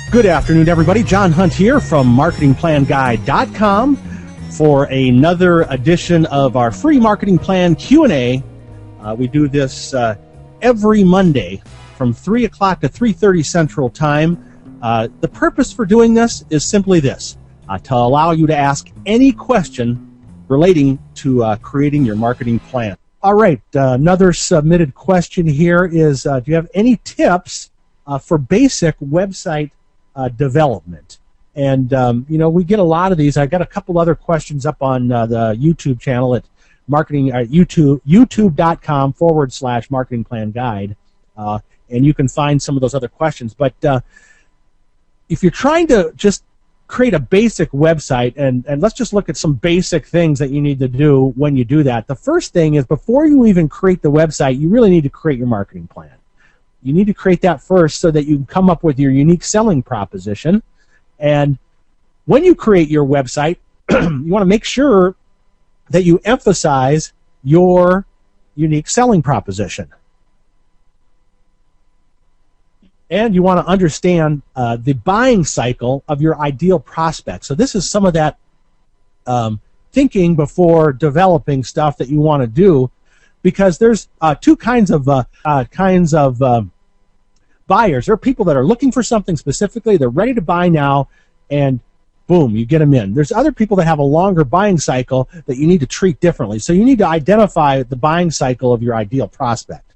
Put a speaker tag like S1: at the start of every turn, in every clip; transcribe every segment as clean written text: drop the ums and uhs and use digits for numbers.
S1: Good afternoon, everybody. John Hunt here from MarketingPlanGuide.com for another edition of our free marketing plan Q&A. We do this every Monday from 3 o'clock to 3:30 Central Time. The purpose for doing this is simply this, to allow you to ask any question relating to creating your marketing plan. All right, another submitted question here is, do you have any tips for basic website development? And we get a lot of these. I got a couple other questions up on the YouTube channel at youtube.com/marketing plan guide, and you can find some of those other questions. But if you're trying to just create a basic website, and let's just look at some basic things that you need to do when you do that. The first thing is, before you even create the website, you really need to create your marketing plan. You need to create that first so that you can come up with your unique selling proposition. And when you create your website, you want to make sure that you emphasize your unique selling proposition. And you want to understand the buying cycle of your ideal prospect. So this is some of that thinking before developing stuff that you want to do, because there's two kinds of buyers. There are people that are looking for something specifically, they're ready to buy now, and boom, you get them in. There's other people that have a longer buying cycle that you need to treat differently. So you need to identify the buying cycle of your ideal prospect.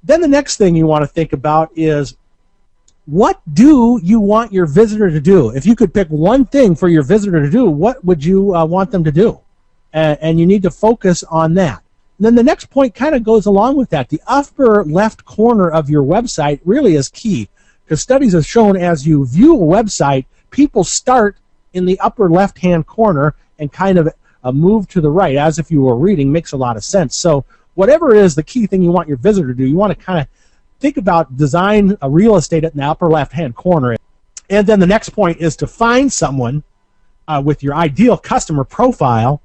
S1: Then the next thing you want to think about is, what do you want your visitor to do? If you could pick one thing for your visitor to do, what would you want them to do? And you need to focus on that. And then the next point kind of goes along with that. The upper left corner of your website really is key, because studies have shown as you view a website, people start in the upper left-hand corner and kind of move to the right as if you were reading. Makes a lot of sense. So whatever it is, the key thing you want your visitor to do, you want to kind of think about design a real estate in the upper left-hand corner. And then the next point is to find someone with your ideal customer profile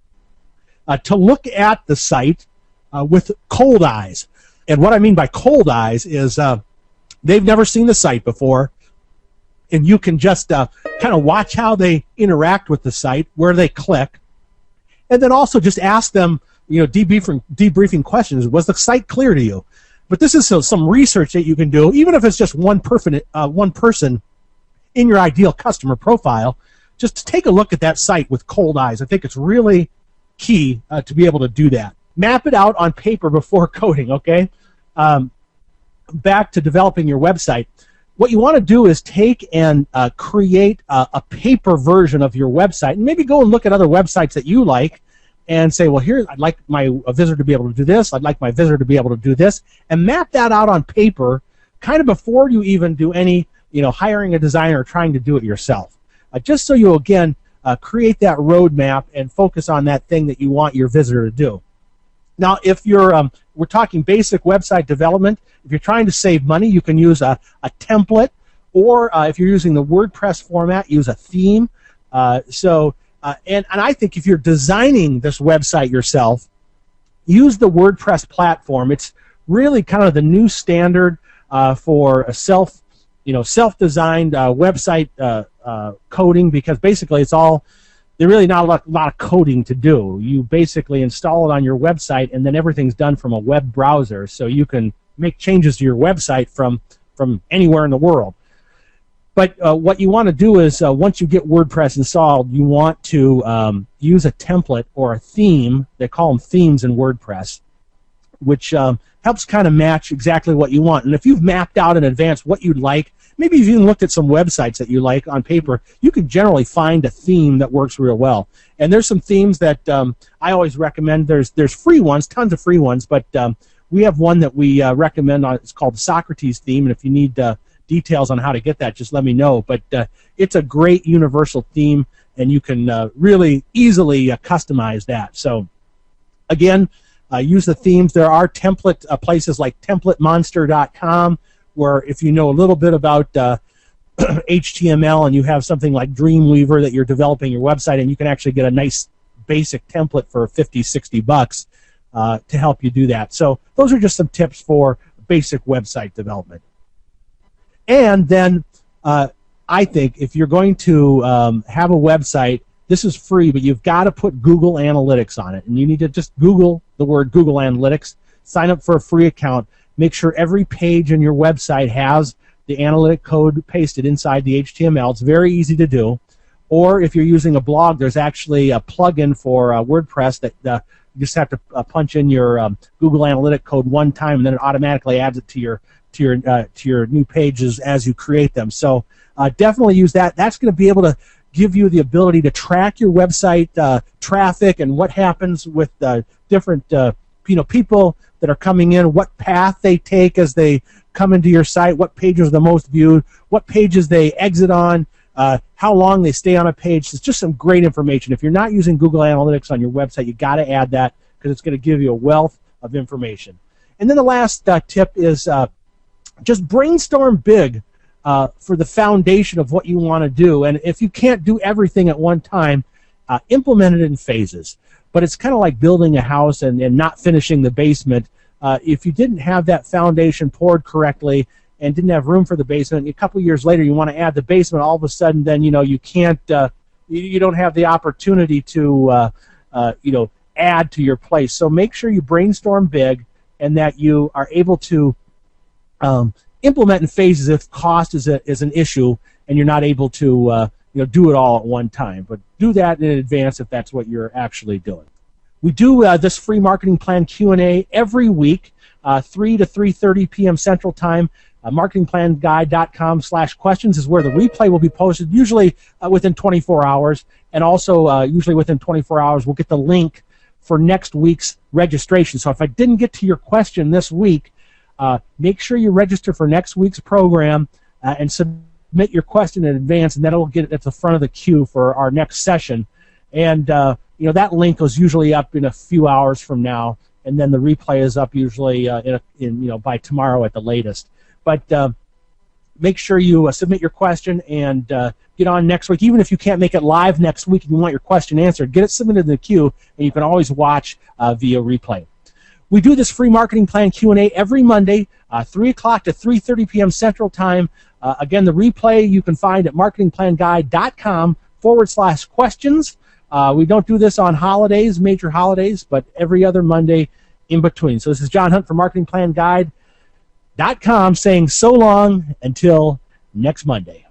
S1: to look at the site with cold eyes. And what I mean by cold eyes is they've never seen the site before, and you can just kind of watch how they interact with the site, where they click, and then also just ask them, debriefing questions. Was the site clear to you? But this is some research that you can do, even if it's just one person in your ideal customer profile, just to take a look at that site with cold eyes. I think it's really key to be able to do that. Map it out on paper before coding, okay? Back to developing your website. What you want to do is take and create a paper version of your website, and maybe go and look at other websites that you like and say, well, here, I'd like my visitor to be able to do this, I'd like my visitor to be able to do this, and map that out on paper kind of before you even do any, hiring a designer or trying to do it yourself. Just so you, again, create that roadmap and focus on that thing that you want your visitor to do. Now, if you're, we're talking basic website development, if you're trying to save money, you can use a template, or if you're using the WordPress format, use a theme. And I think if you're designing this website yourself, use the WordPress platform. It's really kind of the new standard for a self-designed website coding, because basically it's all, there's really not a lot of coding to do. You basically install it on your website, and then everything's done from a web browser, so you can make changes to your website from anywhere in the world. But what you want to do is, once you get WordPress installed, you want to use a template or a theme. They call them themes in WordPress, which helps kind of match exactly what you want. And if you've mapped out in advance what you'd like, maybe you've even looked at some websites that you like on paper, you can generally find a theme that works real well. And there's some themes that I always recommend. There's free ones, tons of free ones, but we have one that we recommend. It's called the Socrates theme, and if you need details on how to get that, just let me know. But it's a great universal theme, and you can really easily customize that. So again, use the themes. There are template places like templatemonster.com, where if you know a little bit about HTML and you have something like Dreamweaver that you're developing your website, and you can actually get a nice basic template for $50-$60 to help you do that. So those are just some tips for basic website development. And then I think if you're going to have a website, this is free, but you've got to put Google Analytics on it. And you need to just Google the word Google Analytics, sign up for a free account, make sure every page on your website has the analytic code pasted inside the HTML. It's very easy to do. Or if you're using a blog, there's actually a plugin for WordPress that you just have to punch in your Google Analytic code one time, and then it automatically adds it to your new pages as you create them. So definitely use that. That's going to be able to give you the ability to track your website traffic and what happens with different people that are coming in, what path they take as they come into your site, what pages are the most viewed, what pages they exit on, how long they stay on a page. It's just some great information. If you're not using Google Analytics on your website, you got to add that because it's going to give you a wealth of information. And then the last tip is just brainstorm big for the foundation of what you want to do. And if you can't do everything at one time, implement it in phases. But it's kind of like building a house and not finishing the basement. If you didn't have that foundation poured correctly and didn't have room for the basement, a couple years later you want to add the basement, all of a sudden then you can't, you don't have the opportunity to add to your place. So make sure you brainstorm big and that you are able to implement in phases if cost is an issue and you're not able to do it all at one time. But do that in advance if that's what you're actually doing. We do this free marketing plan Q&A every week, 3 to 3:30 p.m. Central Time. Marketingplanguide.com/questions is where the replay will be posted, usually within 24 hours. And also, usually within 24 hours, we'll get the link for next week's registration. So if I didn't get to your question this week, make sure you register for next week's program and submit your question in advance, and that'll get at the front of the queue for our next session. And that link is usually up in a few hours from now, and then the replay is up usually by tomorrow at the latest. But make sure you submit your question and get on next week. Even if you can't make it live next week and you want your question answered, get it submitted in the queue, and you can always watch via replay. We do this free marketing plan Q&A every Monday, 3 o'clock to 3:30 p.m. Central Time. Again, the replay you can find at marketingplanguide.com/questions. We don't do this on holidays, major holidays, but every other Monday in between. So this is John Hunt from marketingplanguide.com saying so long until next Monday.